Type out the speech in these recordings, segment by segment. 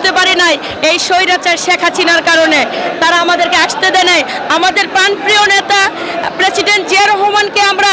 আসতে পারি নাই এই স্বৈরাচার শেখ হাসিনার কারণে। তারা আমাদেরকে আসতে দেয় নাই। আমাদের প্রাণপ্রিয় নেতা প্রেসিডেন্ট জিয়া রহমানকে আমরা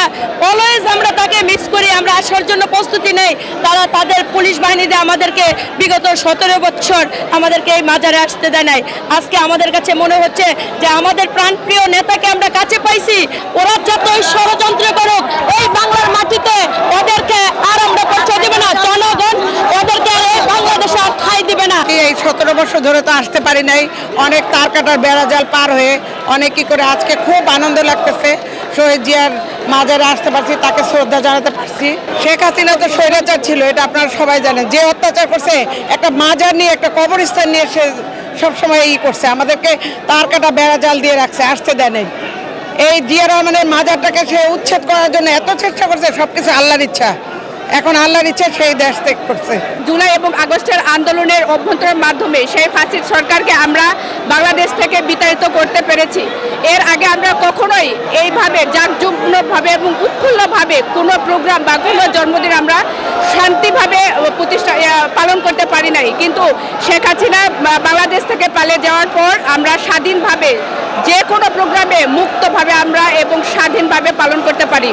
অলওয়েজ আমরা তাকে মিস করি, আমরা আসার জন্য প্রস্তুতি নেই। তারা তাদের পুলিশ বাহিনীতে আমাদেরকে বিগত 17 বছর আমাদেরকে এই মাজারে আসতে দেয় নাই। আজকে আমাদের কাছে মনে হচ্ছে যে আমাদের প্রাণপ্রিয় নেতাকে আমরা কাছে পাইছি। ওরা যতই ষড়যন্ত্র করুক এই বাংলার মাটিতে ওদেরকে আর আমরা পৌঁছে দেবে না। জনগণ ওদেরকে আর এই বাংলাদেশে আর ঠাঁই দিবে না। এই 17 বছর ধরে তো আসতে পারি নাই, অনেক তার কাটার বেড়াজাল পার হয়ে অনেক কি করে আজকে খুব আনন্দ লাগতেছে। শহীদ জিয়ার মাজারে আসতে পারছি, তাকে শ্রদ্ধা জানাতে পারছি। শেখ হাসিনা তো স্বৈরাচার ছিল, এটা আপনারা সবাই জানেন। যে অত্যাচার করছে, একটা মাজার নিয়ে একটা কবরস্থান নিয়ে সে সবসময় করছে, আমাদেরকে তার কাটা বেড়াজাল দিয়ে রাখছে, আসতে দেয় নাই। এই জিয়া রহমানের মাজারটাকে সে উচ্ছেদ করার জন্য এত চেষ্টা করছে, সবকিছু আল্লাহর ইচ্ছা। এখন আল্লাহর ইচ্ছা সেই দেশ ত্যাগ করছে। জুলাই এবং আগস্টের আন্দোলনের অভ্যন্তরের মাধ্যমে সেই ফাসিস্ট সরকারকে আমরা বাংলাদেশ থেকে বিতাড়িত করতে পেরেছি। এর আগে আমরা কখনোই এইভাবে জাঁকজমকভাবে এবং উৎফুল্লভাবে কোনো প্রোগ্রাম বা কোনো জন্মদিন আমরা শান্তিভাবে পালন করতে পারি নাই। কিন্তু শেখ হাসিনা বাংলাদেশ থেকে পালিয়ে যাওয়ার পর আমরা স্বাধীনভাবে যে কোনো প্রোগ্রামে মুক্তভাবে আমরা এবং স্বাধীনভাবে পালন করতে পারি।